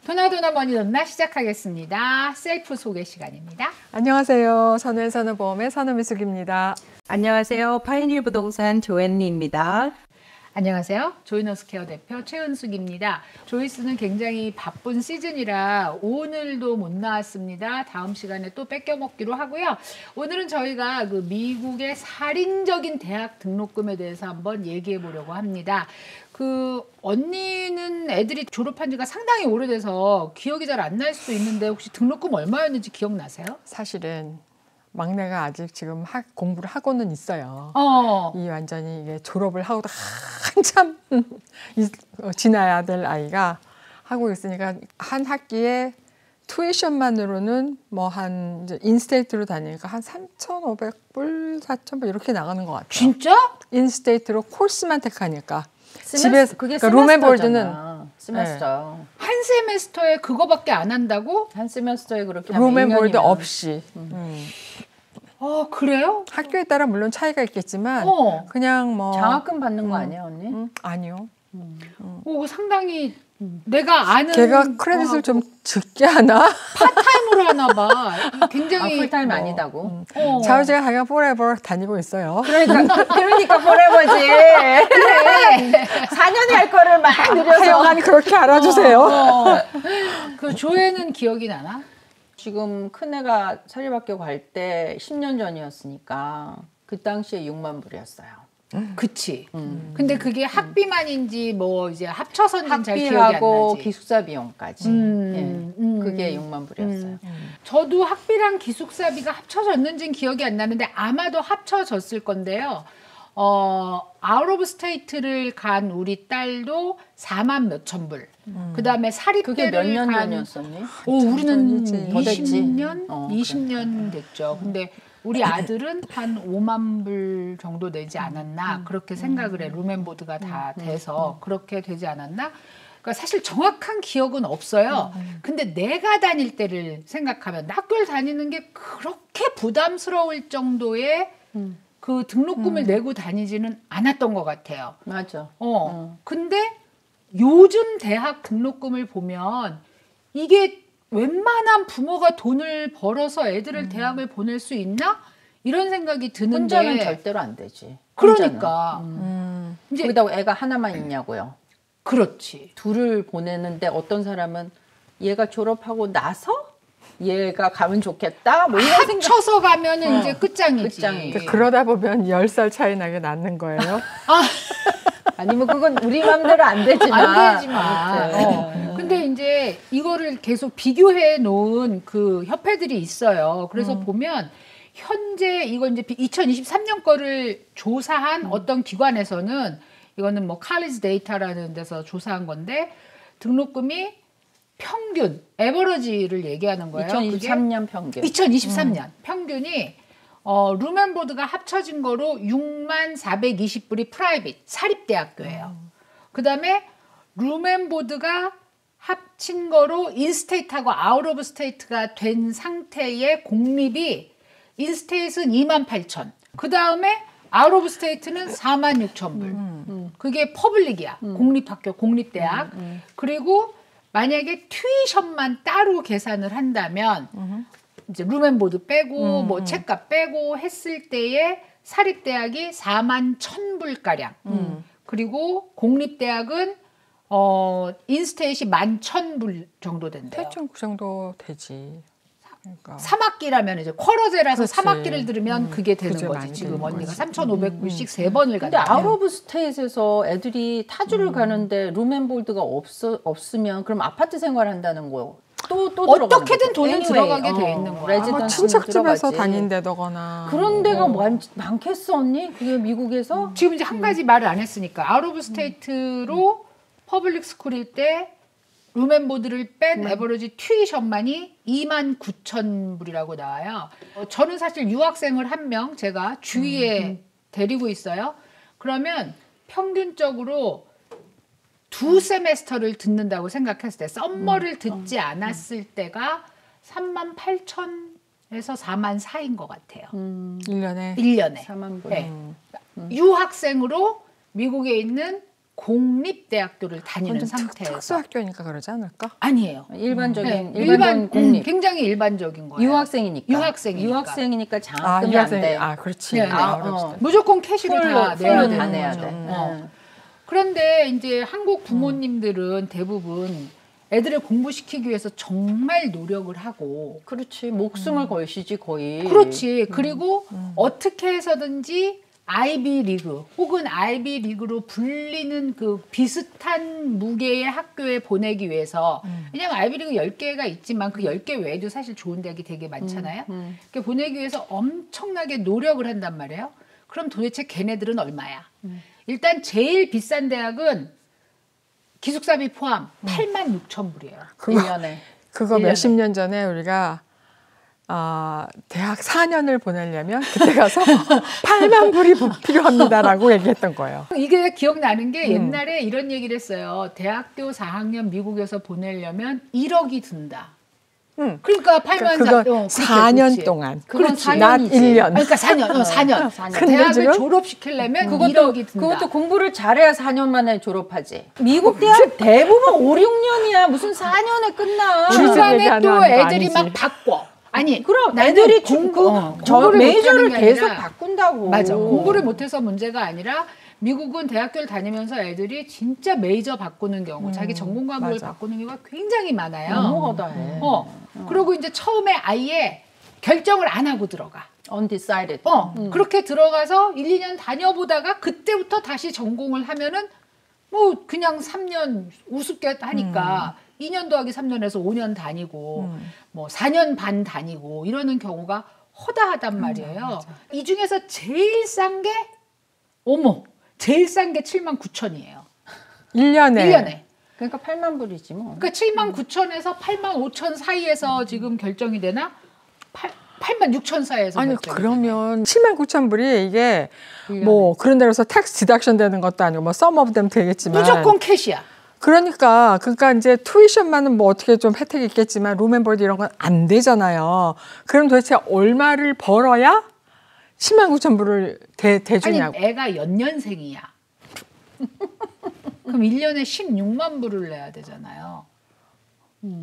도나도나 머니 돈나 시작하겠습니다. 셀프 소개 시간입니다. 안녕하세요. 선우보험의 선우미숙입니다. 안녕하세요. 파이닐 부동산 조앤리입니다. 안녕하세요. 조이너스케어 대표 최은숙입니다. 조이스는 굉장히 바쁜 시즌이라 오늘도 못 나왔습니다. 다음 시간에 또 뺏겨 먹기로 하고요. 오늘은 저희가 그 미국의 살인적인 대학 등록금에 대해서 한번 얘기해 보려고 합니다. 그 언니는 애들이 졸업한 지가 상당히 오래돼서 기억이 잘 안 날 수도 있는데 혹시 등록금 얼마였는지 기억나세요? 사실은 막내가 아직 지금 공부를 하고는 있어요. 이 완전히 이게 졸업을 하고도 한참 지나야 될 아이가 하고 있으니까 한 학기에 투이션만으로는 뭐 한 인스테이트로 다니니까 한 3,500불, 4,000불 이렇게 나가는 것 같아요. 진짜? 인스테이트로 코र्스만 택하니까. 집에서 그게 그러니까 룸앤보드는 세메스터. 네. 한 세메스터에 그거밖에 안 한다고? 한 세메스터에 그렇게 하면 룸앤보드 없이. 그래요? 학교에 따라 물론 차이가 있겠지만 그냥 뭐 장학금 받는 거 아니에요, 언니? 아니요. 상당히 내가 아는 걔가 크레딧을 좀 적게 하나? 파타임으로 하나 봐. 굉장히 풀타임 아니다고. 자우지가 자기가 포레버 다니고 있어요. 그러니까 포레버지. 그래. 4년에 할 거를 막 늘려서. 하여간 그렇게 알아주세요. 그 조회는 기억이 나나? 지금 큰애가 사립학교 갈 때 10년 전이었으니까 그 당시에 6만 불이었어요. 그치. 근데 그게 학비만인지 뭐 이제 합쳐서는 잘 기억이 안 학비하고 나지. 기숙사 비용까지. 그게 6만 불이었어요. 저도 학비랑 기숙사비가 합쳐졌는지는 기억이 안 나는데 아마도 합쳐졌을 건데요. 아웃 오브 스테이트를 간 우리 딸도 4만 몇천 불. 그다음에 그게 몇 사립대를 년 간 전이었었니? 우리는 더 됐지. 20년? 그래. 20년 됐죠. 근데 우리 아들은 한 5만 불 정도 내지 않았나 그렇게 생각을 해. 룸앤보드가 다 돼서 그렇게 되지 않았나? 그러니까 사실 정확한 기억은 없어요. 근데 내가 다닐 때를 생각하면 학교를 다니는 게 그렇게 부담스러울 정도의 그 등록금을 내고 다니지는 않았던 것 같아요. 맞아. 근데 요즘 대학 등록금을 보면 이게 웬만한 부모가 돈을 벌어서 애들을 대학을 보낼 수 있나? 이런 생각이 드는데 혼자는 절대로 안 되지. 그러니까 이제 거기다가 애가 하나만 있냐고요. 그렇지. 둘을 보내는데 어떤 사람은 얘가 졸업하고 나서 얘가 가면 좋겠다. 뭐 이런 생각. 합쳐서 가면은 이제 끝장이지. 끝장이지. 그러다 보면 10살 차이 나게 낳는 거예요. 아니면 그건 우리 맘대로 안 되지만. 안 되지만. 근데 이제 이거를 계속 비교해 놓은 그 협회들이 있어요. 그래서 보면 현재 이거 이제 2023년 거를 조사한 어떤 기관에서는 이거는 뭐 칼리지 데이터라는 데서 조사한 건데 등록금이 평균, 에버러지를 얘기하는 거예요. 2023년 평균. 2023년 평균이 룸앤보드가 합쳐진 거로 6만 420불이 프라이빗 사립대학교예요. 그다음에 룸앤보드가 합친 거로 인스테이트하고 아웃 오브 스테이트가 된 상태의 공립이 인스테이트는 2만 8천. 그다음에 아웃 오브 스테이트는 4만 6천 불. 그게 퍼블릭이야. 공립학교, 공립대학. 그리고 만약에 튜이션만 따로 계산을 한다면 이제 룸앤보드 빼고 뭐 책값 빼고 했을 때에 사립대학이 4만 1,000불가량. 그리고 공립대학은 인스테이트이 11,000불 정도 된대요. 대충 그 정도 되지. 그러니까. 3학기라면 이제 쿼러제라서 그렇지. 3학기를 들으면 그게 되는 그게 거지. 많이 지금 되는 언니가 거지. 3,500불씩 세 번을 근데 간다. 아웃 오브 스테이트에서 애들이 타주를 가는데 룸앤보드가 없으면 그럼 아파트 생활한다는 거요. 또 어떻게든 돈은 들어가게 돼 있는 거야. 레지던스는 친척 집에서 들어가지. 다닌다거나. 그런 데가 많겠어 언니? 그게 미국에서? 지금 이제 한 가지 말을 안 했으니까 아웃 오브 스테이트로 퍼블릭 스쿨일 때 룸앤보드를 뺀 에버러지 튜이션만이 2만 9천 불이라고 나와요. 저는 사실 유학생을 한 명 제가 주위에 데리고 있어요. 그러면 평균적으로 두 세메스터를 듣는다고 생각했을 때 썸머를 듣지 않았을 때가 3만 8천에서 4만 사이인 것 같아요. 1년에? 1년에. 4만 불. 네. 유학생으로 미국에 있는 공립대학교를 다니는 상태에서. 특수학교니까 그러지 않을까? 아니에요. 일반적인 네, 일반 공립. 굉장히 일반적인 거예요. 유학생이니까 장학금이 안 돼. 그렇지. 네, 무조건 캐시를 다 내야 돼. 그런데 이제 한국 부모님들은 대부분 애들을 공부시키기 위해서 정말 노력을 하고 그렇지. 목숨을 걸시지 거의. 그렇지. 그리고 어떻게 해서든지 아이비 리그 혹은 아이비 리그로 불리는 그 비슷한 무게의 학교에 보내기 위해서 왜냐면 아이비 리그 10개가 있지만 그 10개 외에도 사실 좋은 대학이 되게 많잖아요. 그러니까 보내기 위해서 엄청나게 노력을 한단 말이에요. 그럼 도대체 걔네들은 얼마야? 일단 제일 비싼 대학은 기숙사비 포함 86,000불이에요. 1년에. 그거 몇십 년 전에 우리가 대학 4년을 보내려면 그때 가서 8만 불이 필요합니다라고 얘기했던 거예요. 이게 기억나는 게 옛날에 이런 얘기를 했어요. 대학교 4학년 미국에서 보내려면 1억이 든다. 그러니까 8만 그건 4년 동안. 그건 그렇지. 4년이지. 1년. 그러니까 4년. 대학을 졸업시키려면 1억이 든다. 그것도 공부를 잘해야 4년 만에 졸업하지. 미국 대학 대부분 5, 6년이야. 무슨 4년에 끝나. 중간에 또 애들이 아니지. 막 바꿔. 아니, 그럼 애들이 공부를 메이저를 못하는 게 계속 아니라, 바꾼다고. 맞아. 공부를 못해서 문제가 아니라 미국은 대학교를 다니면서 애들이 진짜 메이저 바꾸는 경우, 자기 전공 과목을 맞아. 바꾸는 경우가 굉장히 많아요. 너무하다 해. 그리고 이제 처음에 아예 결정을 안 하고 들어가. Undecided. 그렇게 들어가서 1, 2년 다녀보다가 그때부터 다시 전공을 하면은 뭐 그냥 3년 우습게 하니까 2년 더하기 3년에서 5년 다니고 뭐 4년 반 다니고 이러는 경우가 허다하단 말이에요. 이 중에서 제일 싼 게 제일 싼 게 79,000이에요. 1년에. 그러니까 8만 불이지 뭐. 그러니까 79,000에서 85,000 사이에서 지금 결정이 되나? 86,000 사이에서 아니 결정이 그러면 79,000불이 이게 뭐 그런 데로서 텍스 디덕션 되는 것도 아니고 뭐 some of them 되겠지만 무조건 캐시야. 그러니까 이제 투이션만은 뭐 어떻게 좀 혜택이 있겠지만 룸앤보드 이런 건 안 되잖아요. 그럼 도대체 얼마를 벌어야 109,000불을 대주냐고. 아니 애가 연년생이야. 그럼 1년에 16만 불을 내야 되잖아요.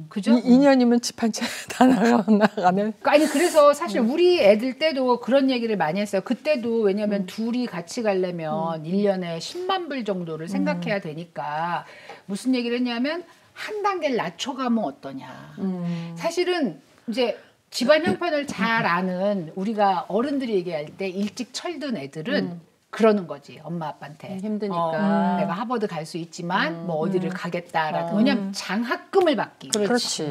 그죠? 2년이면 집 한 채 다 나가네. 아니 그래서 사실 우리 애들 때도 그런 얘기를 많이 했어요. 그때도 왜냐하면 둘이 같이 가려면 1년에 10만 불 정도를 생각해야 되니까 무슨 얘기를 했냐면 한 단계를 낮춰가면 어떠냐. 사실은 이제 집안 형편을 잘 아는 우리가 어른들이 얘기할 때 일찍 철든 애들은 그러는 거지 엄마 아빠한테 힘드니까 내가 하버드 갈 수 있지만 뭐 어디를 가겠다라든 왜냐면 장학금을 받기 그렇지.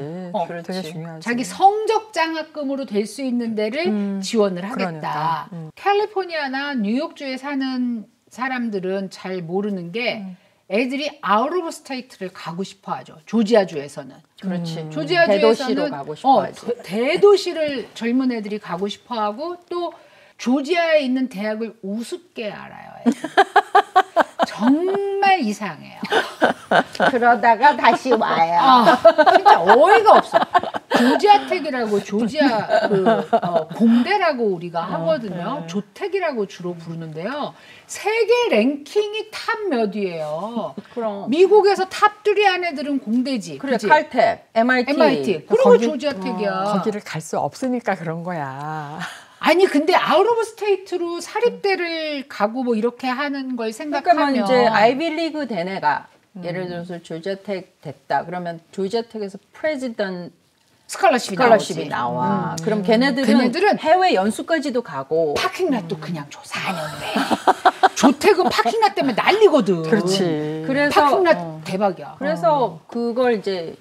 그렇지. 되게 중요하지. 자기 성적 장학금으로 될 수 있는 데를 지원을 하겠다. 그러니까. 캘리포니아나 뉴욕주에 사는 사람들은 잘 모르는 게 애들이 아웃 오브 스테이트를 가고 싶어 하죠. 조지아주에서는. 그렇지. 조지아주에서는 대도시로 가고 싶어 하지. 대도시를 젊은 애들이 가고 싶어 하고 또 조지아에 있는 대학을 우습게 알아요. 정말 이상해요. 그러다가 다시 와요. 진짜 어이가 없어. 조지아텍이라고 조지아 공대라고 우리가 하거든요. 조텍이라고 주로 부르는데요. 세계 랭킹이 탑 몇이에요. 그럼. 미국에서 탑3 안에들은 공대지. 그래, 그치? 칼텍, MIT. 그리고 조지아텍이야. 거기를 갈 수 없으니까 그런 거야. 아니 근데 아웃 오브 스테이트로 사립대를 가고 뭐 이렇게 하는 걸 생각하면 그러니까 이제 아이비리그 된 애가 예를 들어서 조지아텍 됐다. 그러면 조지아텍에서 프레지던트 스칼러십이 나와. 그럼 걔네들은 해외 연수까지도 가고 파킹랏도 그냥 줘 4년 내. 조택은 파킹랏 때문에 난리거든. 그렇지. 그래서 파킹랏 대박이야. 그래서 그걸 이제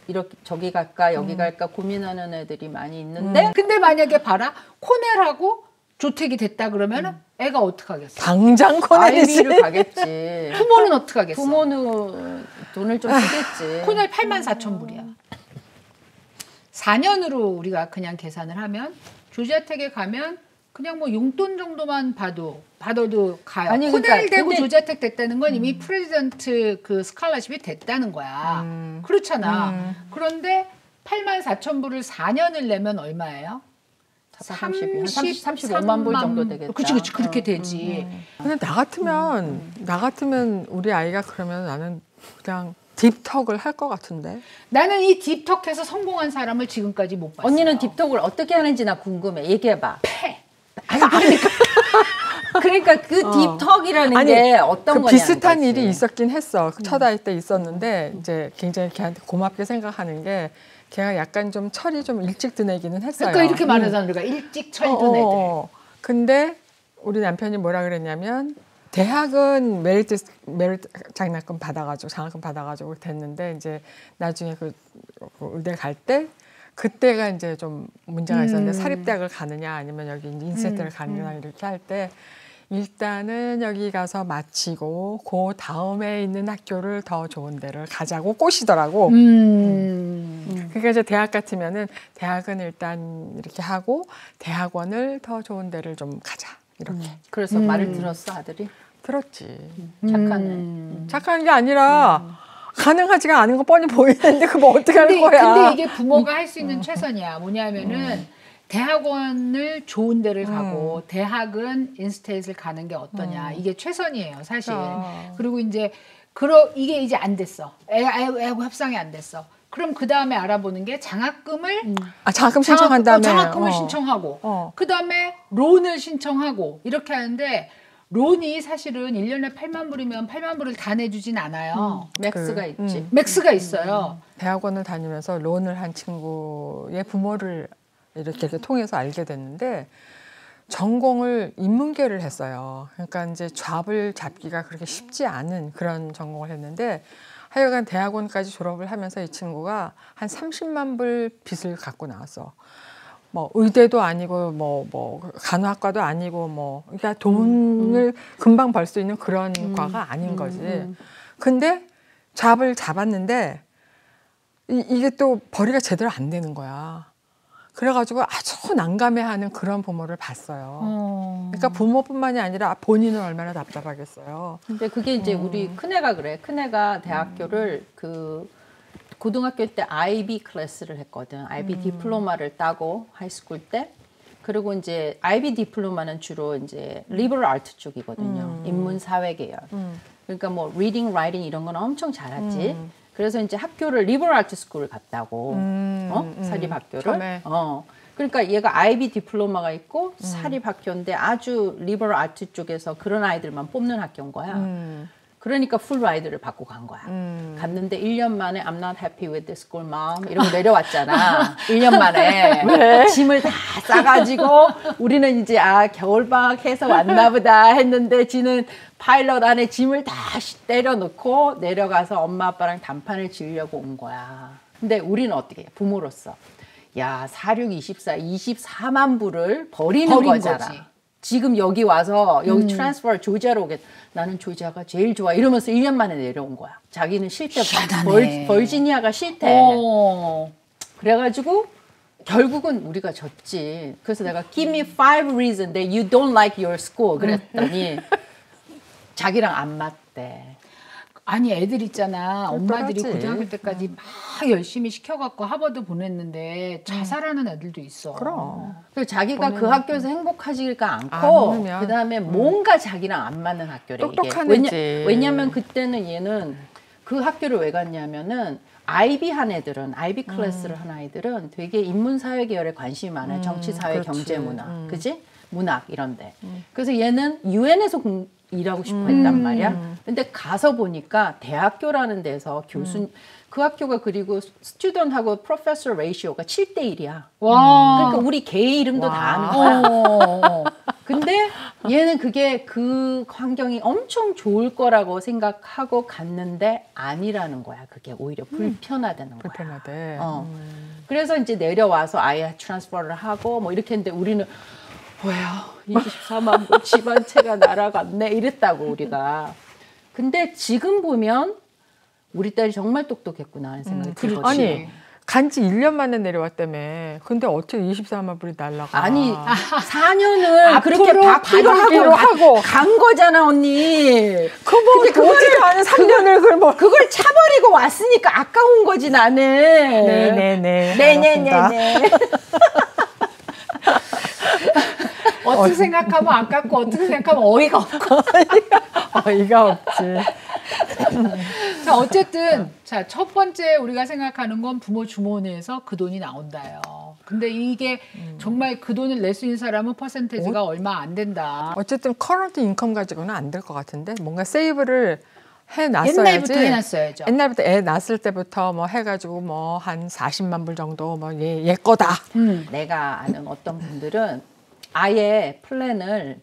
이렇게 저기 갈까 여기 갈까 고민하는 애들이 많이 있는데 근데 만약에 봐라 코넬하고 조택이 됐다 그러면은 애가 어떡하겠어? 당장 코넬이지. 아이비를 가겠지. 부모는 어떡하겠어? 부모는 돈을 좀 쓰겠지. 코넬 84,000불이야. 4년으로 우리가 그냥 계산을 하면 조지아텍에 가면 그냥 뭐 용돈 정도만 받아도 가요. 아니, 코넬 그러니까, 되고 근데, 조지아텍 됐다는 건 이미 프레지던트 그 스칼러십이 됐다는 거야. 그렇잖아. 그런데 84,000불을 4년을 내면 얼마예요? 35만 불 정도 되겠다. 그치 그렇게 되지. 근데 나 같으면 우리 아이가 그러면 나는 그냥 딥톡을 할 것 같은데. 나는 이 딥톡해서 성공한 사람을 지금까지 못 봤어요. 언니는 딥톡을 어떻게 하는지 나 궁금해. 얘기해봐. 아니 그러니까 그 딥톡이라는 게 어떤 거냐. 비슷한 일이 있었긴 했어. 첫 아이 때 있었는데 이제 굉장히 걔한테 고맙게 생각하는 게 걔가 약간 좀 철이 좀 일찍 든 애기는 했어요. 그러니까 이렇게 말하잖아. 우리가 일찍 철 든 애들. 근데 우리 남편이 뭐라 그랬냐면 대학은 메리트 장학금 받아가지고 됐는데 이제 나중에 그 의대 갈 때 그때가 이제 좀 문제가 있었는데 사립대학을 가느냐 아니면 여기 인세대를 가느냐 이렇게 할 때 일단은 여기 가서 마치고 그 다음에 있는 학교를 더 좋은 데를 가자고 꼬시더라고. 그러니까 이제 대학 같으면은 대학은 일단 이렇게 하고 대학원을 더 좋은 데를 좀 가자 이렇게. 그래서 말을 들었어 아들이? 들었지. 착하네. 착한 게 아니라 가능하지가 않은 거 뻔히 보이는데 그거 어떻게 할 거야. 근데 이게 부모가 할 수 있는 최선이야. 뭐냐면은 대학원을 좋은 데를 가고 대학은 인스테이트를 가는 게 어떠냐. 이게 최선이에요, 사실. 그리고 이제 이게 이제 안 됐어. 애하고 협상이 안 됐어. 그럼 그 다음에 알아보는 게 장학금을 장학금 신청한 다음에 장학금을 신청하고 그 다음에 론을 신청하고 이렇게 하는데 론이 사실은 1년에 8만 불이면 8만 불을 다 내주진 않아요. 맥스가 있지. 맥스가 있어요. 대학원을 다니면서 론을 한 친구의 부모를 이렇게 통해서 알게 됐는데 전공을 인문계를 했어요. 그러니까 이제 잡을 잡기가 그렇게 쉽지 않은 그런 전공을 했는데 하여간 대학원까지 졸업을 하면서 이 친구가 한 30만 불 빚을 갖고 나왔어. 뭐 의대도 아니고 뭐 간호학과도 아니고 그러니까 돈을 금방 벌 수 있는 그런 과가 아닌 거지. 근데 잡을 잡았는데 이게 또 벌이가 제대로 안 되는 거야. 그래가지고 아주 난감해하는 그런 부모를 봤어요. 그러니까 부모뿐만이 아니라 본인은 얼마나 답답하겠어요. 근데 그게 이제 우리 큰애가 그래. 큰애가 대학교를 고등학교 때 IB 클래스를 했거든. IB 디플로마를 따고 하이스쿨 때. 그리고 이제 IB 디플로마는 주로 이제 리버럴 아트 쪽이거든요. 인문 사회 계열. 그러니까 뭐 리딩, 라이팅 이런 건 엄청 잘하지. 그래서 이제 학교를 리버럴 아트 스쿨을 갔다고. 사립 학교를. 그러니까 얘가 IB 디플로마가 있고 사립 학교인데 아주 리버럴 아트 쪽에서 그런 아이들만 뽑는 학교인 거야. 그러니까 풀 라이드를 받고 간 거야. 갔는데 1년 만에 I'm not happy with this school, mom 이러고 내려왔잖아. 1년 만에 왜? 짐을 다 싸가지고 우리는 이제 겨울방학 해서 왔나 보다 했는데 지는 파일럿 안에 짐을 다 때려놓고 내려가서 엄마 아빠랑 단판을 지으려고 온 거야. 근데 우리는 어떻게 해? 부모로서 야 24만 불을 버리는 거잖아. 거지. 지금 여기 와서 여기 트랜스퍼 조지아로 오겠다. 나는 조지아가 제일 좋아 이러면서 1년 만에 내려온 거야. 자기는 싫대. 버지니아가 싫대. 그래가지고 결국은 우리가 졌지. 그래서 내가 give me 5 reasons that you don't like your school 그랬더니 자기랑 안 맞대. 아니 애들 있잖아. 엄마들이 고등학교 때까지 막 열심히 시켜갖고 하버드 보냈는데 자살하는 애들도 있어. 그럼. 그리고 자기가 그 학교에서 행복하지가 않고 그 다음에 뭔가 자기랑 안 맞는 학교래. 똑똑한 애지. 왜냐면 그때는 얘는 그 학교를 왜 갔냐면은 IB 한 애들은 IB 클래스를 한 아이들은 되게 인문사회 계열에 관심이 많아요. 정치, 사회, 경제, 문화, 그지? 문학 이런데. 그래서 얘는 UN에서 일하고 싶어 했단 말이야. 근데 가서 보니까 대학교라는 데서 그 학교가 그리고 스튜던트하고 프로페서 레이시오가 7:1이야. 그러니까 우리 개 이름도 다 아는 거야. 근데 얘는 그게 그 환경이 엄청 좋을 거라고 생각하고 갔는데 아니라는 거야. 그게 오히려 불편하다는 거야. 불편하대. 그래서 이제 내려와서 아예 트랜스퍼를 하고 뭐 이렇게 했는데 우리는 뭐야 24만 불 집안채가 날아갔네 이랬다고 우리가. 근데 지금 보면 우리 딸이 정말 똑똑했구나 하는 생각이 들거든. 아니 간지 1년 만에 내려왔다며. 근데 어떻게 24만 불이 날아가. 아니 4년을 그렇게 바꾸기로 하고 간 거잖아 언니. 근데 그거를 아는 3년을 그걸 차버리고 왔으니까 아까운 거지 나는. 네네네. 네네네네. 어떻게 생각하면 아깝고 어떻게 생각하면 어이가 없고. 어이가 없지. 자, 어쨌든 자, 첫 번째 우리가 생각하는 건 부모 주머니에서 그 돈이 나온다요. 근데 이게 정말 그 돈을 낼 수 있는 사람은 퍼센테이지가 얼마 안 된다. 어쨌든 커런트 인컴 가지고는 안 될 것 같은데 뭔가 세이브를 해놨어야지. 옛날부터 해놨어야죠. 옛날부터 애 낳았을 때부터 뭐 해가지고 뭐 한 40만 불 정도 뭐 얘 거다. 내가 아는 어떤 분들은 아예 플랜을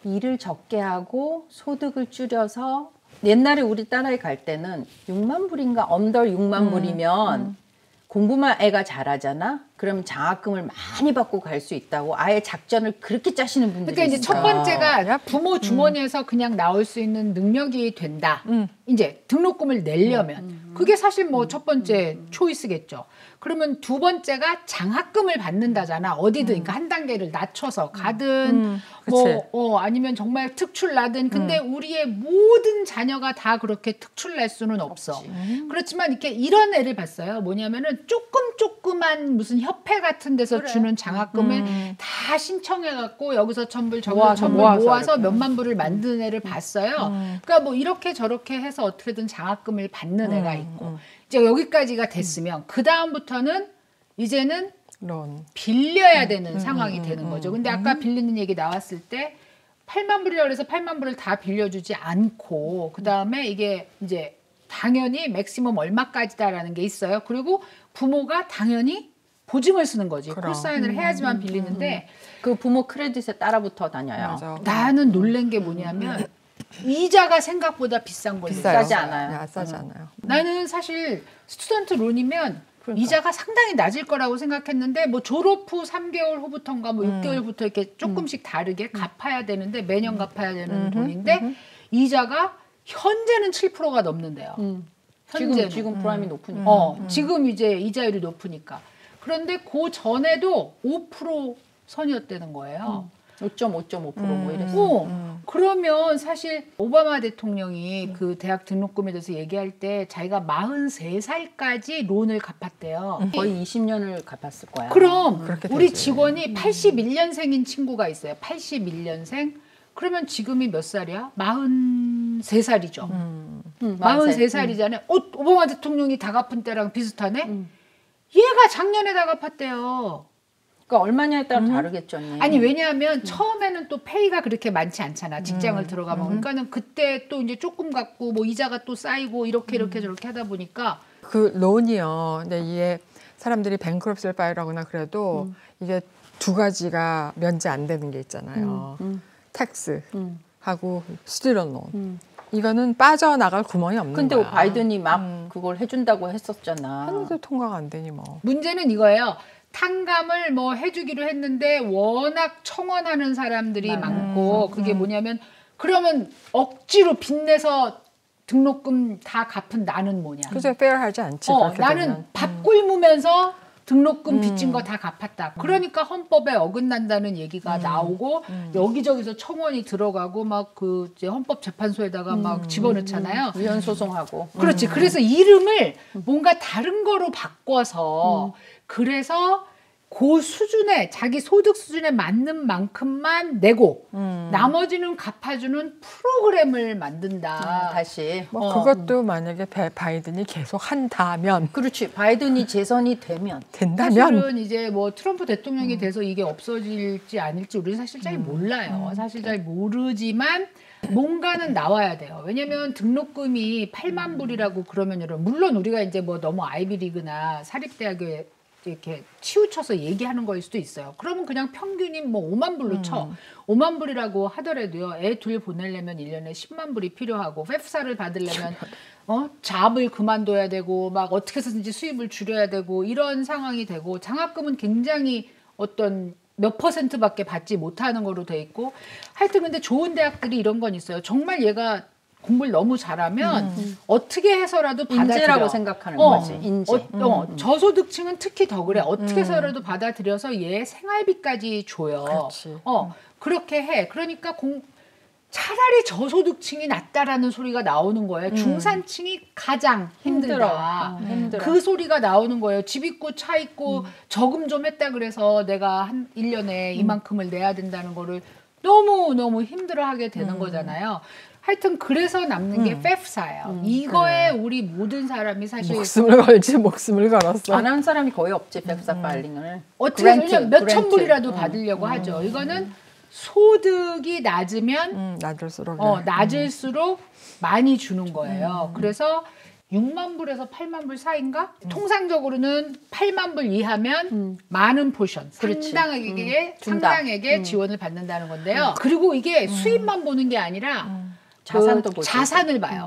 일을 적게 하고 소득을 줄여서 옛날에 우리 딸아이 갈 때는 6만 불인가 언더 6만 불이면 공부만 애가 잘하잖아. 그러면 장학금을 많이 받고 갈 수 있다고 아예 작전을 그렇게 짜시는 분들이 그러니까 이제 있어요. 첫 번째가 부모 주머니에서 그냥 나올 수 있는 능력이 된다. 이제 등록금을 내려면 그게 사실 뭐 첫 번째 초이스겠죠. 그러면 두 번째가 장학금을 받는다잖아. 어디든 그러니까 한 단계를 낮춰서 가든 뭐 아니면 정말 특출나든 근데 우리의 모든 자녀가 다 그렇게 특출날 수는 없어. 그렇지만 이렇게 이런 애를 봤어요. 뭐냐면은 조그만 무슨 협회 같은 데서 주는 장학금을 다 신청해갖고 여기서 1,000불 저기서 1,000불 모아서 몇만 불을 만든 애를 봤어요. 그러니까 뭐 이렇게 저렇게 해서 어떻게든 장학금을 받는 애가 있고 이제 여기까지가 됐으면 그 다음부터는 이제는 론. 빌려야 되는 상황이 되는 거죠. 근데 아까 빌리는 얘기 나왔을 때 8만 불이라고 해서 8만 불을 다 빌려주지 않고 그 다음에 이게 이제 당연히 맥시멈 얼마까지다라는 게 있어요. 그리고 부모가 당연히 보증을 쓰는 거지. 콜사인을 해야지만 빌리는데 그 부모 크레딧에 따라붙어 다녀요. 맞아. 나는 놀란 게 뭐냐면 이자가 생각보다 비싼 걸 비싸지 않아요. 싸지 않아요. 나는 사실 스튜던트 론이면 이자가 상당히 낮을 거라고 생각했는데 뭐 졸업 후 3개월 후부터인가 뭐 6개월부터 이렇게 조금씩 다르게 갚아야 되는데 매년 갚아야 되는 돈인데 이자가 현재는 7%가 넘는데요. 지금 프라임이 높으니까. 지금 이제 이자율이 높으니까. 그런데 그 전에도 5% 선이었다는 거예요. 5.5% 뭐 이랬어. 그러면 사실 오바마 대통령이 그 대학 등록금에 대해서 얘기할 때 자기가 43살까지 론을 갚았대요. 거의 20년을 갚았을 거야. 그럼 우리 되지. 직원이 81년생인 친구가 있어요. 81년생. 그러면 지금이 몇 살이야? 43살이죠. 43살이잖아요. 오바마 대통령이 다 갚은 때랑 비슷하네? 얘가 작년에 다 갚았대요. 그러니까 얼마냐에 따라 다르겠죠. 언니. 아니 왜냐하면 처음에는 또 페이가 그렇게 많지 않잖아. 직장을 들어가면. 그러니까는 그때 또 이제 조금 갚고 뭐 이자가 또 쌓이고 이렇게 저렇게 하다 보니까 그 론이요. 근데 이게 사람들이 뱅크럽스를 파일하거나 그래도 이게 두 가지가 면제 안 되는 게 있잖아요. 텍스 하고 스튜던트 론. 이거는 빠져나갈 구멍이 없는 근데 거야. 바이든이 막 그걸 해준다고 했었잖아. 하나도 통과가 안 되니 뭐. 문제는 이거예요. 탕감을 뭐 해주기로 했는데 워낙 청원하는 사람들이 많고 그게 뭐냐면 그러면 억지로 빚내서 등록금 다 갚은 나는 뭐냐. 그죠, 페어하지 않지. 나는 되면. 밥 굶으면서 등록금 빚진 거 다 갚았다. 그러니까 헌법에 어긋난다는 얘기가 나오고 여기저기서 청원이 들어가고 막 그 헌법재판소에다가 막 집어넣잖아요. 위헌 소송하고. 그렇지. 그래서 이름을 뭔가 다른 거로 바꿔서 그래서 그 수준에 자기 소득 수준에 맞는 만큼만 내고 나머지는 갚아주는 프로그램을 만든다. 다시. 뭐 그것도 만약에 바이든이 계속 한다면. 그렇지. 바이든이 재선이 된다면. 사실은 이제 뭐 트럼프 대통령이 돼서 이게 없어질지 아닐지 우리는 사실 잘 몰라요. 사실 잘 모르지만 뭔가는 나와야 돼요. 왜냐면 등록금이 8만 불이라고 그러면 여러분 물론 우리가 이제 뭐 너무 아이비리그나 사립대학에 이렇게 치우쳐서 얘기하는 거일 수도 있어요. 그러면 그냥 평균이 뭐 5만 불로 쳐. 5만 불이라고 하더라도요. 애 둘 보내려면 1년에 10만 불이 필요하고 햅사를 받으려면 잡을 그만둬야 되고 막 어떻게 해서든지 수입을 줄여야 되고 이런 상황이 되고 장학금은 굉장히 어떤 몇 %밖에 받지 못하는 거로 돼 있고 하여튼 근데 좋은 대학들이 이런 건 있어요. 정말 얘가 공부를 너무 잘하면 어떻게 해서라도 받아들여. 인재라고 생각하는 거지. 인재. 저소득층은 특히 더 그래. 어떻게 해서라도 받아들여서 얘 생활비까지 줘요. 그렇지. 그렇게 해. 그러니까 차라리 저소득층이 낫다라는 소리가 나오는 거예요. 중산층이 가장 힘들다. 힘들어. 그 소리가 나오는 거예요. 집 있고 차 있고 저금 좀 했다 그래서 내가 한 1년에 이만큼을 내야 된다는 거를 너무너무 힘들어하게 되는 거잖아요. 하여튼 그래서 남는 게 FEFSA예요. 이거에 우리 모든 사람이 사실 목숨을 걸지 목숨을 걸었어. 안 한 사람이 거의 없지. FEFSA 파일링을. 어떻게 몇천 불이라도 받으려고 하죠. 이거는 소득이 낮으면 낮을수록 많이 주는 거예요. 그래서 6만 불에서 8만 불 사이인가? 통상적으로는 8만 불 이하면 많은 포션, 상당에게 지원을 받는다는 건데요. 그리고 이게 수입만 보는 게 아니라 자산을 봐요.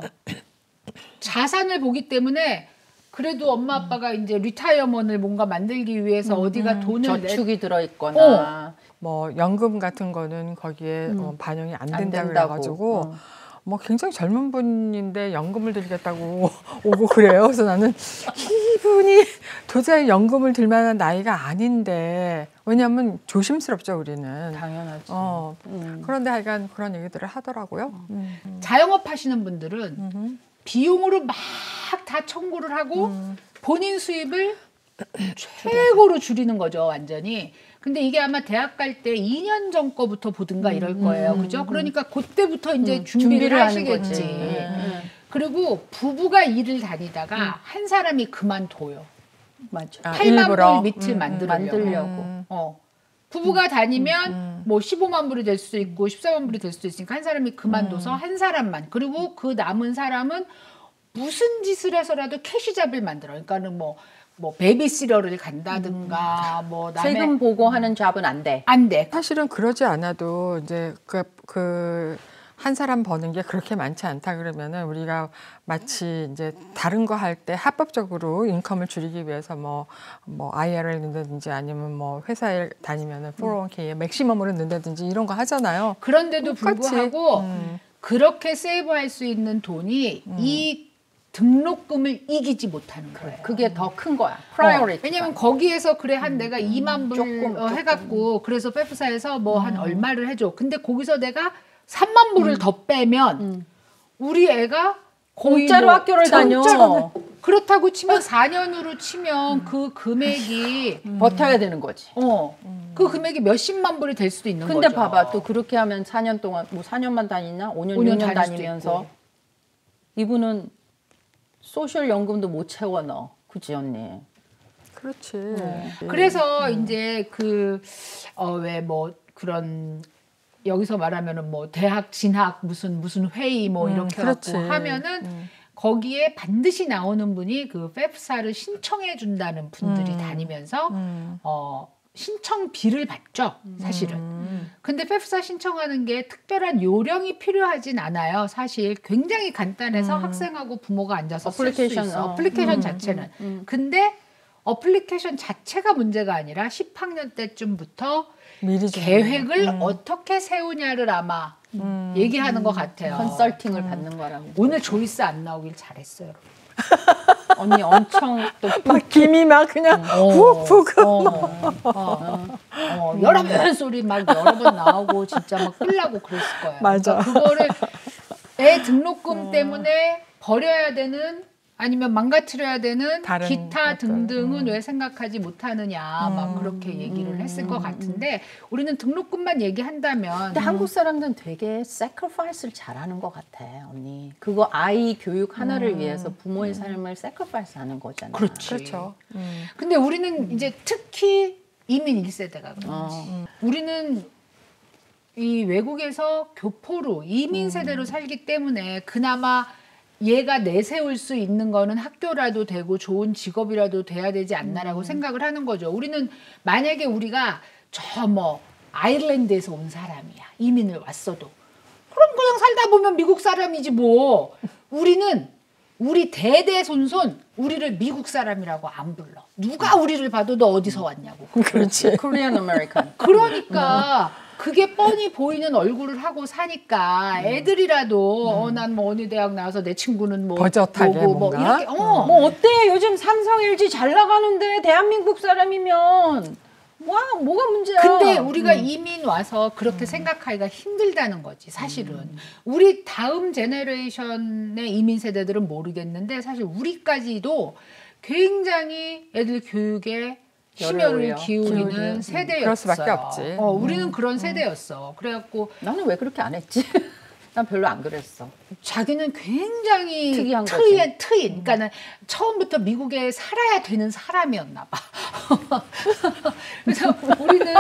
자산을 보기 때문에 그래도 엄마 아빠가 이제 리타이어먼을 뭔가 만들기 위해서 어디가 돈을 저축이 들어있거나 뭐 연금 같은 거는 거기에 반영이 안 된다고 그래가지고 뭐 굉장히 젊은 분인데 연금을 들겠다고 오고 그래요. 그래서 나는 이분이 도저히 연금을 들 만한 나이가 아닌데 왜냐하면 조심스럽죠 우리는. 당연하지. 그런데 하여간 그런 얘기들을 하더라고요. 자영업 하시는 분들은 비용으로 막 다 청구를 하고 본인 수입을 최고로 줄이는 거죠 완전히. 근데 이게 아마 대학 갈 때 2년 전 거부터 보든가 이럴 거예요. 그죠? 그러니까 그때부터 이제 준비를 하시겠지. 그리고 부부가 일을 다니다가 한 사람이 그만둬요. 맞아. 8만 불 밑을 만들려고. 부부가 다니면 뭐 15만 불이 될 수 있고 14만 불이 될 수도 있으니까 한 사람이 그만둬서 한 사람만. 그리고 그 남은 사람은 무슨 짓을 해서라도 캐시잡을 만들어. 그러니까는 뭐 베이비시터를 간다든가 뭐 세금 보고 하는 잡은 안 돼. 안 돼. 사실은 그러지 않아도 이제 그 한 사람 버는 게 그렇게 많지 않다 그러면은 우리가 마치 이제 다른 거 할 때 합법적으로 인컴을 줄이기 위해서 뭐 IR을 넣는다든지 아니면 뭐 회사에 다니면은 401k에 맥시멈으로 넣는다든지 이런 거 하잖아요. 그런데도 불구하고 그렇게 세이브할 수 있는 돈이 이 등록금을 이기지 못하는 거예요. 그게 더 큰 거야. 프라이어리티. 왜냐면 거기에서 그래 한 내가 2만 불 해갖고 그래서 페프사에서 뭐 한 얼마를 해줘. 근데 거기서 내가 3만 불을 더 빼면 우리 애가 공짜로 학교를 다녀. 그렇다고 치면 4년으로 치면 그 금액이 버텨야 되는 거지. 그 금액이 몇십만 불이 될 수도 있는 거죠. 근데 봐봐 또 그렇게 하면 4년 동안 뭐 4년만 다니나 5년 6년 다니면서 이분은 소셜 연금도 못 채워 넣어. 그치 언니? 그렇지. 그래서 이제 왜 뭐 그런 여기서 말하면은 뭐 대학 진학 무슨 회의 뭐 이렇게 갖고 하면은 거기에 반드시 나오는 분이 그 FEFSA를 신청해 준다는 분들이 다니면서 신청비를 받죠, 사실은. 근데 FEFSA 신청하는 게 특별한 요령이 필요하진 않아요. 사실 굉장히 간단해서 학생하고 부모가 앉아서 쓸 수 있어. 어플리케이션 자체는. 근데 어플리케이션 자체가 문제가 아니라 10학년 때쯤부터 미리 계획을 어떻게 세우냐를 아마 얘기하는 것 같아요. 컨설팅을 받는 거라고. 오늘 조이스 안 나오길 잘했어요. 언니 엄청 또 막 김이 막 그냥 훅훅 여러 번 소리 막 여러 번 나오고 진짜 막 끌라고 그랬을 거예요. 맞아. 그러니까 그거를 애 등록금 때문에 버려야 되는 아니면 망가뜨려야 되는 기타 등등은 왜 생각하지 못하느냐 막 그렇게 얘기를 했을 것 같은데 우리는 등록금만 얘기한다면 근데 한국 사람들은 되게 sacrifice를 잘하는 것 같아 언니. 그거 아이 교육 하나를 위해서 부모의 삶을 sacrifice 하는 거잖아. 그렇죠. 근데 우리는 이제 특히 이민 1세대가 그렇지. 우리는 이 외국에서 교포로 이민 세대로 살기 때문에 그나마 얘가 내세울 수 있는 거는 학교라도 되고 좋은 직업이라도 돼야 되지 않나라고 생각을 하는 거죠. 우리는 만약에 우리가 저 뭐 아일랜드에서 온 사람이야. 이민을 왔어도. 그럼 그냥 살다 보면 미국 사람이지 뭐. 우리는 우리 대대손손 우리를 미국 사람이라고 안 불러. 누가 우리를 봐도 너 어디서 왔냐고. 그렇지. Korean American. 그러니까 그게 뻔히 보이는 얼굴을 하고 사니까 애들이라도 난 뭐 어느 대학 나와서 내 친구는 뭐 버젓하게 뭐 이렇게 뭐 어때 요즘 삼성 LG 잘 나가는데 대한민국 사람이면 와, 뭐가 문제야? 근데 우리가 이민 와서 그렇게 생각하기가 힘들다는 거지, 사실은. 우리 다음 제너레이션의 이민 세대들은 모르겠는데 사실 우리까지도 굉장히 애들 교육에 심혈을 기울이는 세대였어요. 그럴 수밖에 없지. 우리는 그런 세대였어. 그래갖고 나는 왜 그렇게 안 했지? 난 별로 안 그랬어. 자기는 굉장히 특이한 트인. 그러니까는 처음부터 미국에 살아야 되는 사람이었나 봐. 그래서 우리는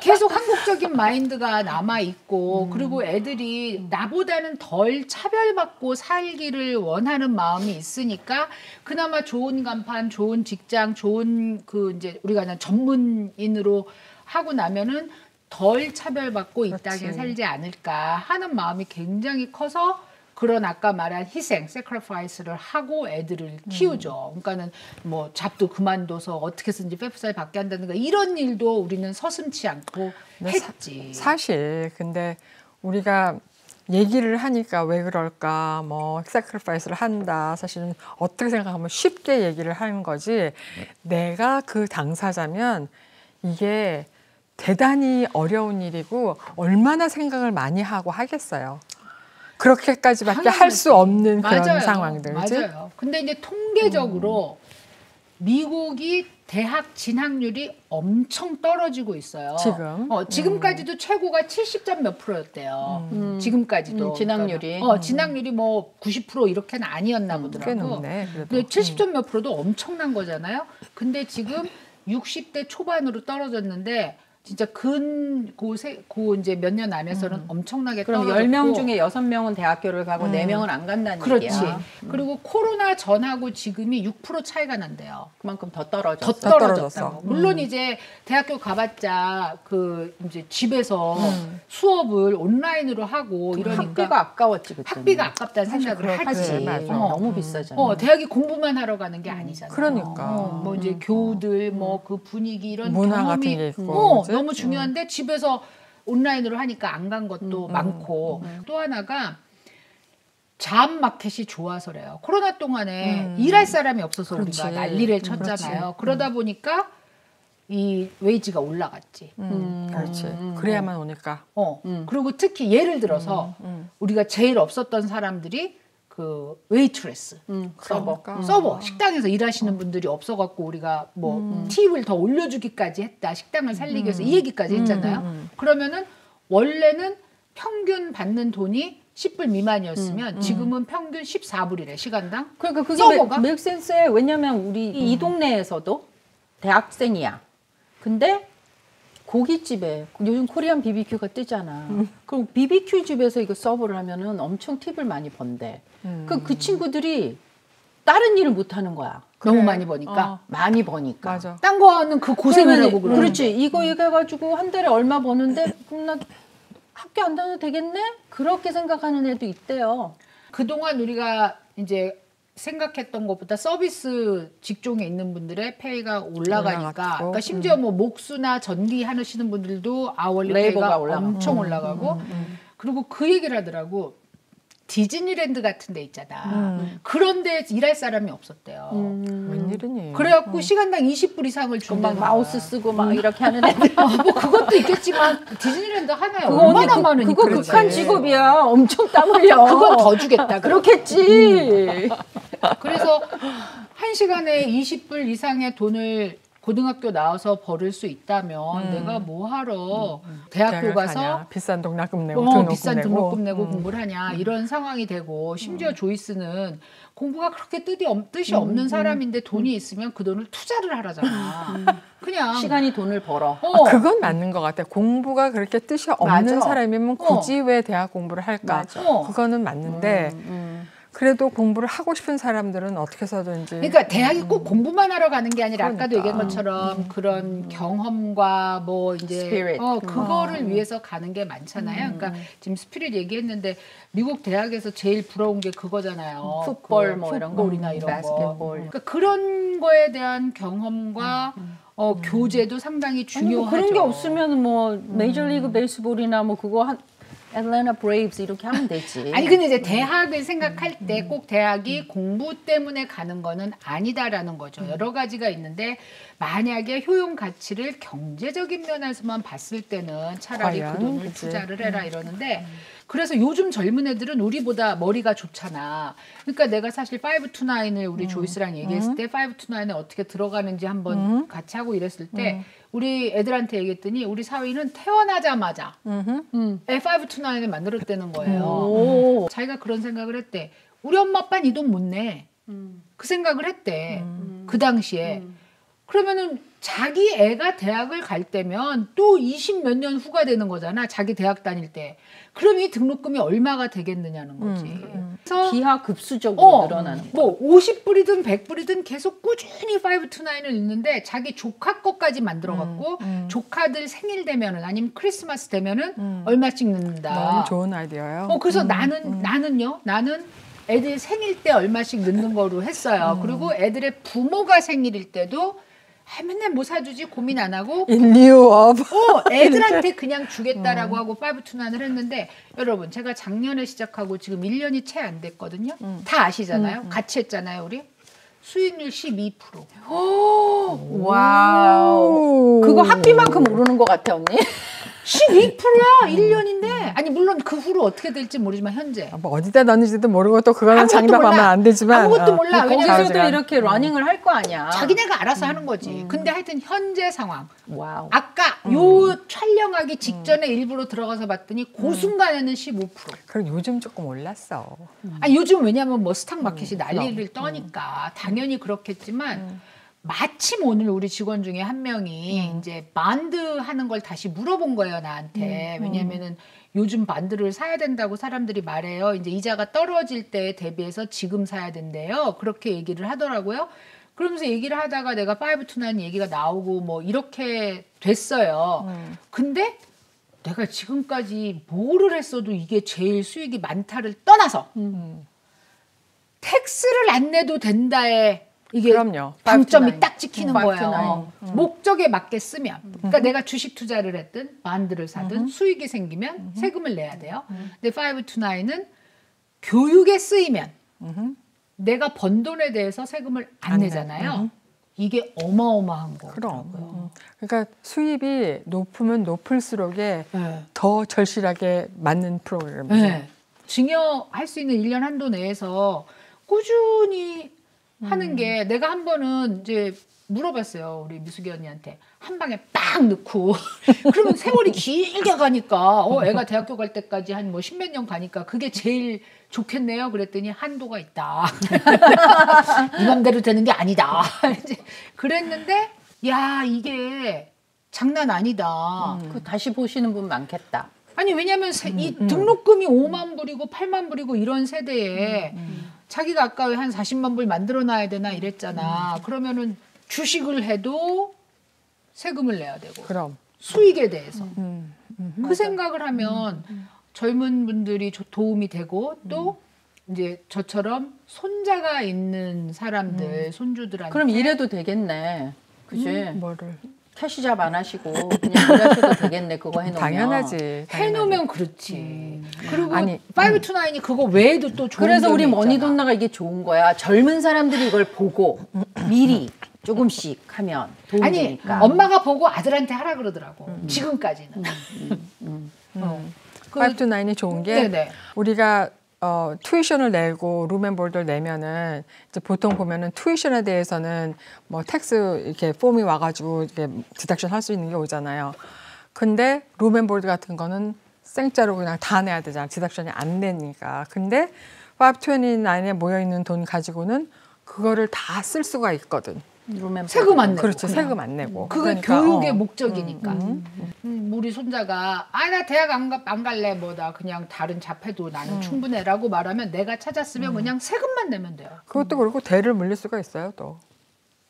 계속 한국적인 마인드가 남아 있고, 그리고 애들이 나보다는 덜 차별받고 살기를 원하는 마음이 있으니까 그나마 좋은 간판, 좋은 직장, 좋은 그 이제 우리가 그냥 전문인으로 하고 나면은 덜 차별받고 이 땅에 살지 않을까 하는 마음이 굉장히 커서 그런 아까 말한 희생, sacrifice를 하고 애들을 키우죠. 그러니까는 뭐 잡도 그만둬서 어떻게든지 페프사에 받게 한다든가 이런 일도 우리는 서슴지 않고 했지. 사실 근데 우리가 얘기를 하니까 왜 그럴까, 뭐 sacrifice를 한다. 사실은 어떻게 생각하면 쉽게 얘기를 하는 거지. 내가 그 당사자면 이게 대단히 어려운 일이고 얼마나 생각을 많이 하고 하겠어요. 그렇게까지밖에 할 수 없는 그런 맞아요. 상황들. 맞아요. 근데 이제 통계적으로 미국이 대학 진학률이 엄청 떨어지고 있어요. 지금까지도 최고가 70점 몇 %였대요. 지금까지도. 진학률이. 진학률이 뭐 90% 이렇게는 아니었나 보더라고. 꽤 높네. 근데 70점 몇 %도 엄청난 거잖아요. 근데 지금 60대 초반으로 떨어졌는데 진짜 이제 몇 년 안에서는 엄청나게 그럼 떨어졌고. 10명 중에 6명은 대학교를 가고 4명은 안 간다는 그렇지. 얘기야. 그리고 코로나 전하고 지금이 6% 차이가 난대요. 그만큼 더 떨어졌어. 더 떨어졌다고. 물론 이제 대학교 가봤자 그 이제 집에서 수업을 온라인으로 하고 이러니까 학비가 아까웠지 그때. 학비가 아깝다는 생각을 하지. 맞아. 너무 비싸잖아. 대학이 공부만 하러 가는 게 아니잖아. 그러니까. 뭐 이제 교우들 뭐 그 분위기 이런 문화 경험이 같은 게 있고, 그치? 너무 중요한데 집에서 온라인으로 하니까 안 간 것도 많고 또 하나가 잡 마켓이 좋아서래요. 코로나 동안에 일할 사람이 없어서 그렇지. 우리가 난리를 쳤잖아요. 그러다 보니까 이 웨이지가 올라갔지. 그렇지. 그래야만 오니까. 그리고 특히 예를 들어서 우리가 제일 없었던 사람들이 그 웨이트레스, 서버, 식당에서 일하시는 분들이 없어갖고 우리가 뭐 팁을 더 올려주기까지 했다. 식당을 살리기 위해서 이 얘기까지 했잖아요. 그러면은 원래는 평균 받는 돈이 10불 미만이었으면 지금은 평균 14불이래 시간당. 그러니까 그게 서버가? 맥센스에 왜냐면 우리 이 동네에서도 대학생이야. 근데 고깃집에 요즘 코리안 BBQ가 뜨잖아. 그럼 BBQ 집에서 이거 서브를 하면은 엄청 팁을 많이 번대. 그 친구들이 다른 일을 못 하는 거야. 너무 많이 버니까. 많이 버니까. 맞아. 딴 거는 그 고생을 하고 그러는 그렇지. 이거 해가지고 한 달에 얼마 버는데 그럼 나 학교 안 다녀도 되겠네? 그렇게 생각하는 애도 있대요. 그동안 우리가 이제 생각했던 것보다 서비스 직종에 있는 분들의 페이가 올라가니까 그러니까 심지어 뭐 목수나 전기 하시는 분들도 아월리 페이가 엄청 올라가고 그리고 그 얘기를 하더라고. 디즈니랜드 같은 데 있잖아. 그런 데 일할 사람이 없었대요. 웬일이니. 그래갖고 시간당 20불 이상을 준다. 막 마우스 쓰고 막 이렇게 하는 애들. 뭐 그것도 있겠지만 디즈니랜드 하나에 얼마나 많으니까. 그거 극한 직업이야. 엄청 땀 흘려. 그건 더 주겠다. 그렇겠지. 그래서 한 시간에 20불 이상의 돈을 고등학교 나와서 벌을 수 있다면 내가 뭐 하러 대학교 가서 가냐. 비싼 등록금 내고 비싼 등록금 내고 공부를 하냐 이런 상황이 되고 심지어 조이스는 공부가 그렇게 뜻이 없는 사람인데 돈이 있으면 그 돈을 투자를 하라잖아. 그냥 시간이 돈을 벌어. 그건 맞는 것 같아. 공부가 그렇게 뜻이 없는 사람이면 굳이 왜 대학 공부를 할까? 그거는 맞는데 그래도 공부를 하고 싶은 사람들은 어떻게 해서든지. 그러니까 대학이 꼭 공부만 하러 가는 게 아니라 아까도 얘기한 것처럼 그런 경험과 뭐 이제 그거를 위해서 가는 게 많잖아요. 그러니까 지금 스피릿 얘기했는데 미국 대학에서 제일 부러운 게 그거잖아요. 풋볼 뭐 이런 거, 풋볼이나 이런 바스켓볼. 거. 그러니까 그런 거에 대한 경험과 교재도 상당히 중요하죠. 그런 게 없으면 뭐 메이저리그 베이스볼이나 뭐 그거 애틀랜타 브레이브스 이렇게 하면 되지. 아니 근데 이제 대학을 생각할 때 꼭 대학이 공부 때문에 가는 거는 아니다라는 거죠. 여러 가지가 있는데 만약에 효용 가치를 경제적인 면에서만 봤을 때는 차라리 과연? 그 돈을 그치. 투자를 해라 이러는데 그래서 요즘 젊은 애들은 우리보다 머리가 좋잖아. 그러니까 내가 사실 529을 우리 조이스랑 얘기했을 때 529에 어떻게 들어가는지 한번 같이 하고 이랬을 때 우리 애들한테 얘기했더니 우리 사위는 태어나자마자 529을 만들었다는 거예요. 자기가 그런 생각을 했대. 우리 엄마 아빠는 이 돈 못 내. 그 생각을 했대. 그 당시에. 그러면은 자기 애가 대학을 갈 때면 또 20 몇 년 후가 되는 거잖아. 자기 대학 다닐 때. 그럼 이 등록금이 얼마가 되겠느냐는 거지. 그래서 기하급수적으로 늘어나는 거. 뭐 50불이든 100불이든 계속 꾸준히 529을 읽는데 자기 조카 것까지 만들어 갖고 조카들 생일 되면은 아니면 크리스마스 되면은 얼마씩 넣는다. 너무 좋은 아이디어예요. 그래서 나는 애들 생일 때 얼마씩 넣는 거로 했어요. 그리고 애들의 부모가 생일일 때도 맨날 뭐 사주지 고민 안 하고 In lieu of. 애들한테 그냥 주겠다라고 하고 529을 했는데 여러분 제가 작년에 시작하고 지금 1년이 채 안 됐거든요. 다 아시잖아요. 같이 했잖아요 우리. 수익률 12%. 와우. 그거 학비만큼 오르는 것 같아 언니. 12%야 1년인데 아니 물론 그 후로 어떻게 될지 모르지만 현재 뭐 어디다 넣는지도 모르고 또 그거는 아무것도 장담하면 몰라. 안 되지만 아무것도 몰라. 왜냐면 거기서도 이렇게 러닝을 할 거 아니야. 자기네가 알아서 하는 거지. 근데 하여튼 현재 상황. 와우. 아까 요 촬영하기 직전에 일부러 들어가서 봤더니 그 순간에는 15%. 그럼 요즘 조금 올랐어. 아니 요즘 왜냐면 뭐 스탁 마켓이 난리를 떠니까 당연히 그렇겠지만 마침 오늘 우리 직원 중에 한 명이 이제 반드 하는 걸 다시 물어본 거예요 나한테. 왜냐면은 요즘 반드를 사야 된다고 사람들이 말해요. 이제 이자가 떨어질 때에 대비해서 지금 사야 된대요. 그렇게 얘기를 하더라고요. 그러면서 얘기를 하다가 내가 529 얘기가 나오고 뭐 이렇게 됐어요. 근데 내가 지금까지 뭐를 했어도 이게 제일 수익이 많다를 떠나서 텍스를 안 내도 된다에 이게 그럼요. 방점이 딱 찍히는 529. 거예요. 목적에 맞게 쓰면. 그러니까 내가 주식 투자를 했든 반드를 사든 수익이 생기면 세금을 내야 돼요. 근데 529는 교육에 쓰이면 내가 번 돈에 대해서 세금을 안 내잖아요. 이게 어마어마한 거더라고요. 그러니까 수입이 높으면 높을수록에 네. 더 절실하게 맞는 프로그램이죠. 네. 증여할 수 있는 1년 한도 내에서 꾸준히 하는 게 내가 한 번은 이제 물어봤어요. 우리 미숙이 언니한테. 한 방에 빡 넣고 그러면 세월이 길게 가니까 애가 대학교 갈 때까지 한 뭐 십몇 년 가니까 그게 제일 좋겠네요. 그랬더니 한도가 있다. 이 맘대로 되는 게 아니다. 이제 그랬는데 야 이게 장난 아니다. 그 다시 보시는 분 많겠다. 아니 왜냐면 이 등록금이 5만 불이고 8만 불이고 이런 세대에 자기가 아까 왜 한 40만 불 만들어 놔야 되나 이랬잖아. 그러면은 주식을 해도 세금을 내야 되고 그럼 수익에 대해서 그 생각을 하면 젊은 분들이 도움이 되고 또 이제 저처럼 손자가 있는 사람들 손주들한테 그럼 이래도 되겠네. 그지? 뭐를 캐시잡 안 하시고 그냥 일하셔도 되겠네. 그거 해놓으면. 당연하지. 해놓으면 그렇지. 그리고 아니, 529이 그거 외에도 또 좋은 그래서 우리 점이 있잖아. 머니돈나가 이게 좋은 거야. 젊은 사람들이 이걸 보고 미리 조금씩 하면 도움이 아니 되니까. 엄마가 보고 아들한테 하라 그러더라고. 지금까지는. 그 529이 좋은 게 네네. 우리가 튜이션을 내고 룸앤보드를 내면은 이제 보통 보면은 튜이션에 대해서는 뭐 텍스 이렇게 폼이 와가지고 이렇게 디덕션 할 수 있는 게 오잖아요. 근데 룸앤보드 같은 거는 생짜로 그냥 다 내야 되잖아. 디덕션이 안 되니까. 근데 529에 모여 있는 돈 가지고는 그거를 다 쓸 수가 있거든. 세금 안 내고. 그렇지, 세금 안 내고. 그게 그러니까, 교육의 목적이니까. 우리 손자가 나 대학 안 갈래 뭐다 그냥 다른 잡해도 나는 충분해라고 말하면 내가 찾았으면 그냥 세금만 내면 돼요. 그것도 그렇고 대를 물릴 수가 있어요 또.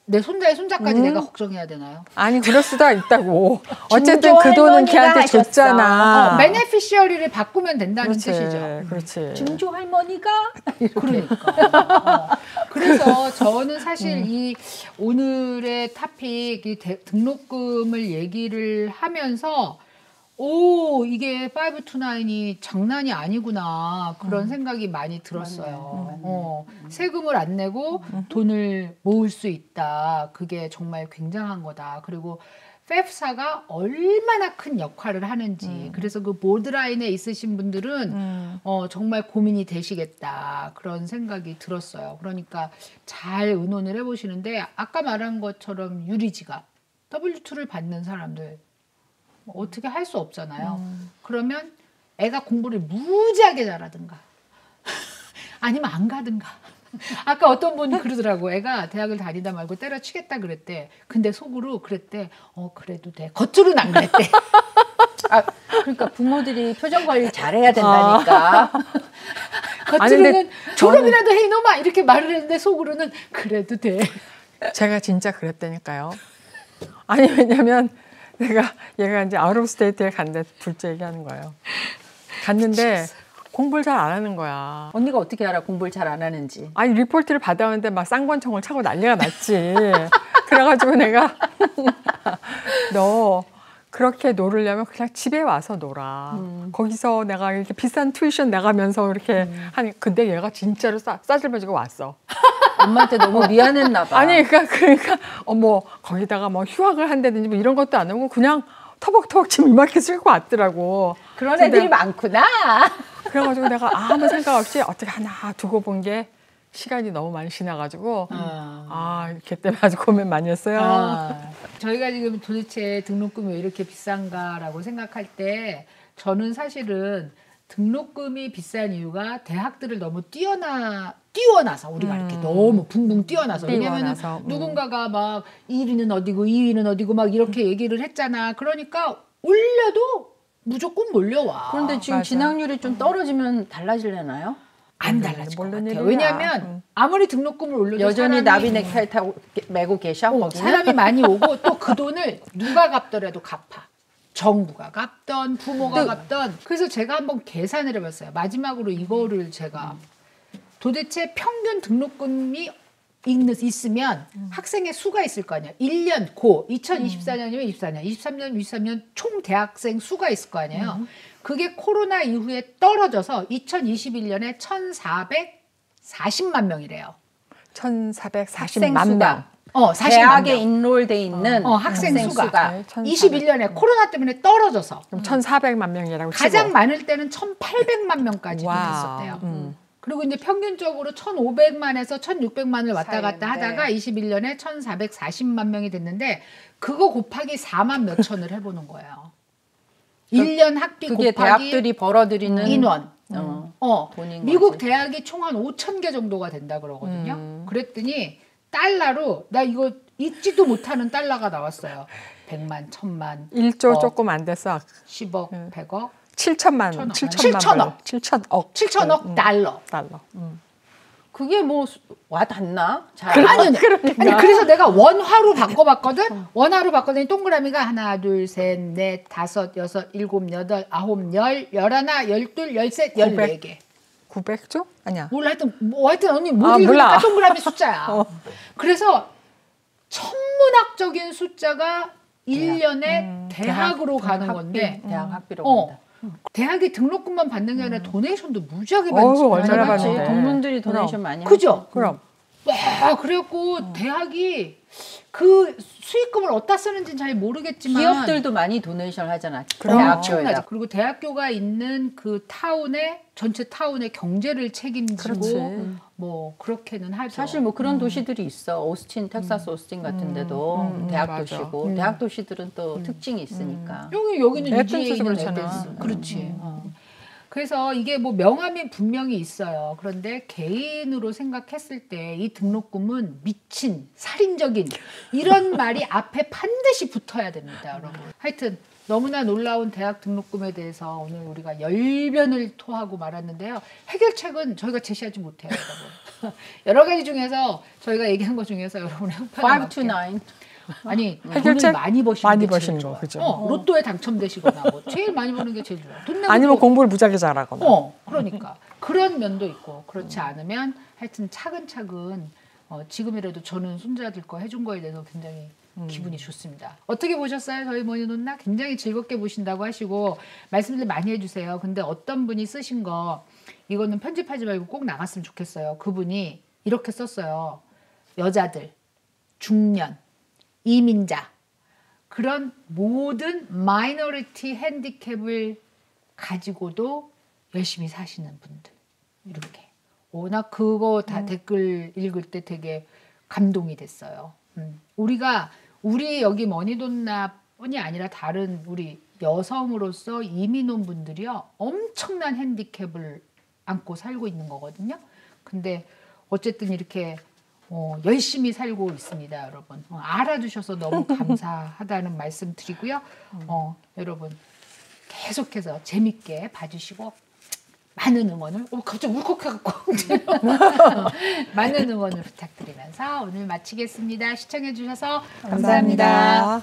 내 손자의 손자까지 내가 걱정해야 되나요? 아니 그럴 수도 있다고. 어쨌든 그 돈은 걔한테 줬잖아. 베네피시어리를 바꾸면 된다는 그렇지, 뜻이죠. 그렇지. 증조 할머니가 그러니까. 그래서 저는 사실 이 오늘의 토픽 이 등록금을 얘기를 하면서 오, 이게 529이 장난이 아니구나. 그런 생각이 많이 들었어요. 맞네. 세금을 안 내고 돈을 모을 수 있다. 그게 정말 굉장한 거다. 그리고 FEFSA가 얼마나 큰 역할을 하는지. 그래서 그 보드라인에 있으신 분들은 정말 고민이 되시겠다. 그런 생각이 들었어요. 그러니까 잘 의논을 해보시는데 아까 말한 것처럼 유리지갑, W2를 받는 사람들 어떻게 할 수 없잖아요. 그러면 애가 공부를 무지하게 잘하든가 아니면 안 가든가. 아까 어떤 분이 그러더라고. 애가 대학을 다니다 말고 때려치겠다 그랬대. 근데 속으로 그랬대. 그래도 돼. 겉으로는 안 그랬대. 그러니까 부모들이 표정 관리 잘해야 된다니까. 겉으로는 졸업이라도 해 이놈아 이렇게 말을 했는데 속으로는 그래도 돼. 제가 진짜 그랬다니까요. 아니 왜냐면 얘가 이제 아웃 오브 스테이트에 갔는데 둘째 얘기하는 거예요. 갔는데 공부를 잘 안 하는 거야. 언니가 어떻게 알아 공부를 잘 안 하는지. 아니 리포트를 받아오는데 막 쌍권총을 차고 난리가 났지. 그래가지고 내가 너 그렇게 놀으려면 그냥 집에 와서 놀아. 거기서 내가 이렇게 비싼 튜이션 나가면서 이렇게 하니 근데 얘가 진짜로 싸질러지고 왔어. 엄마한테 너무 미안했나 봐. 아니 그러니까 뭐 거기다가 뭐 휴학을 한다든지 뭐 이런 것도 안 하고 그냥 터벅터벅 짐 이만큼 쓸고 왔더라고. 그런 애들이 많구나. 그래가지고 내가 아무 생각 없이 어떻게 하나 두고 본 게 시간이 너무 많이 지나가지고 이렇게 때문에 아주 고민 많이 했어요. 저희가 지금 도대체 등록금이 왜 이렇게 비싼가라고 생각할 때 저는 사실은 등록금이 비싼 이유가 대학들을 너무 뛰어나서 우리가 이렇게 너무 붕붕 뛰어나서 왜냐면 누군가가 막 1위는 어디고 2위는 어디고 막 이렇게 얘기를 했잖아. 그러니까 올려도 무조건 몰려와. 그런데 지금 맞아. 진학률이 좀 떨어지면 달라지려나요? 안 달라질 것 같아요. 왜냐하면 아무리 등록금을 올려도 여전히 나비 넥타이 타고 메고 계셔? 사람이 많이 오고 또 그 돈을 누가 갚더라도 갚아. 정부가 갚던 부모가 갚던. 그래서 제가 한번 계산을 해봤어요. 마지막으로 이거를 제가 도대체 평균 등록금이 있으면 학생의 수가 있을 거 아니야. 1년 2024년이면 24년, 23년 총 대학생 수가 있을 거 아니에요. 그게 코로나 이후에 떨어져서 2021년에 1,440만 명이래요. 1,440만 명. 40만 대학에 명. 인롤돼 있는 학생 수가 네, 21년에 코로나 때문에 떨어져서 그럼 1,400만 명이라고 치고. 가장 많을 때는 1,800만 명까지도 됐었대요. 그리고 이제 평균적으로 1,500만에서 1,600만을 왔다 갔다 하다가 21년에 1,440만 명이 됐는데 그거 곱하기 4만 몇천을 해보는 거예요. 1년 학비 그게 곱하기 대학들이 벌어들이는 인원. 돈인 미국 거지. 대학이 총 한 5,000개 정도가 된다 그러거든요. 그랬더니 달러로 나 이거 잊지도 못하는 달러가 나왔어요. 100만, 1,000만. 1조 조금 안 됐어. 10억, 100억. 7천만. 7천억 달러. 그게 뭐 와닿나? 아니, 그래서 내가 원화로 바꿔봤거든. 원화로 바꿨더니 동그라미가 하나, 둘, 셋, 넷, 다섯, 여섯, 일곱, 여덟, 아홉, 열, 열하나, 열둘, 열셋, 14개. 900조? 아니야. 몰라 하여튼 언니 못 읽으니까 동그라미 숫자야. 그래서 천문학적인 숫자가 1년에 대학으로 가는 건데 대학 학비로 간다. 대학이 등록금만 받는 게 아니라 도네이션도 무지하게 얼마나 많지. 받는데. 동문들이 도네이션 많이 그죠? 그럼. 와, 그래갖고 대학이 그 수익금을 어디다 쓰는지는 잘 모르겠지만 기업들도 많이 도네이션 하잖아. 엄청나지. 그리고 대학교가 있는 그 전체 타운의 경제를 책임지고 뭐 그렇게는 하죠. 사실 뭐 그런 도시들이 있어. 오스틴, 텍사스 오스틴 같은 데도 대학 도시고 대학 도시들은 또 특징이 있으니까. 여기는 에덴스도 유지에 있는 그렇잖아. 에덴스. 그렇지. 그래서 이게 뭐 명함이 분명히 있어요. 그런데 개인으로 생각했을 때 이 등록금은 미친, 살인적인 이런 말이 앞에 반드시 붙어야 됩니다, 여러분. 하여튼 너무나 놀라운 대학 등록금에 대해서 오늘 우리가 열변을 토하고 말았는데요. 해결책은 저희가 제시하지 못해요, 여러분. 여러 가지 중에서 저희가 얘기한 것 중에서 여러분의 형편에 5 to 9. 아니 해결책 돈을 많이 버시는 게 제일 좋아. 그죠? 로또에 당첨되시거나 뭐 제일 많이 버는 게 제일 좋아. 돈 내고 아니면 공부를 무지하게 잘하거나. 그러니까 그런 면도 있고 그렇지 않으면 하여튼 차근차근 지금이라도 저는 손자들 거 해준 거에 대해서 굉장히 기분이 좋습니다. 어떻게 보셨어요? 저희 모니 누나 굉장히 즐겁게 보신다고 하시고 말씀들 많이 해주세요. 근데 어떤 분이 쓰신 거 이거는 편집하지 말고 꼭 나갔으면 좋겠어요. 그분이 이렇게 썼어요. 여자들, 중년, 이민자 그런 모든 마이너리티 핸디캡을 가지고도 열심히 사시는 분들 이렇게 나 그거 다 댓글 읽을 때 되게 감동이 됐어요. 우리 여기 머니돈나뿐이 아니라 다른 우리 여성으로서 이민 온 분들이요 엄청난 핸디캡을 안고 살고 있는 거거든요. 근데 어쨌든 이렇게 열심히 살고 있습니다, 여러분. 알아주셔서 너무 감사하다는 말씀 드리고요. 여러분 계속해서 재밌게 봐주시고 많은 응원을 갑자기 울컥해갖고 많은 응원을 부탁드리면서 오늘 마치겠습니다. 시청해주셔서 감사합니다.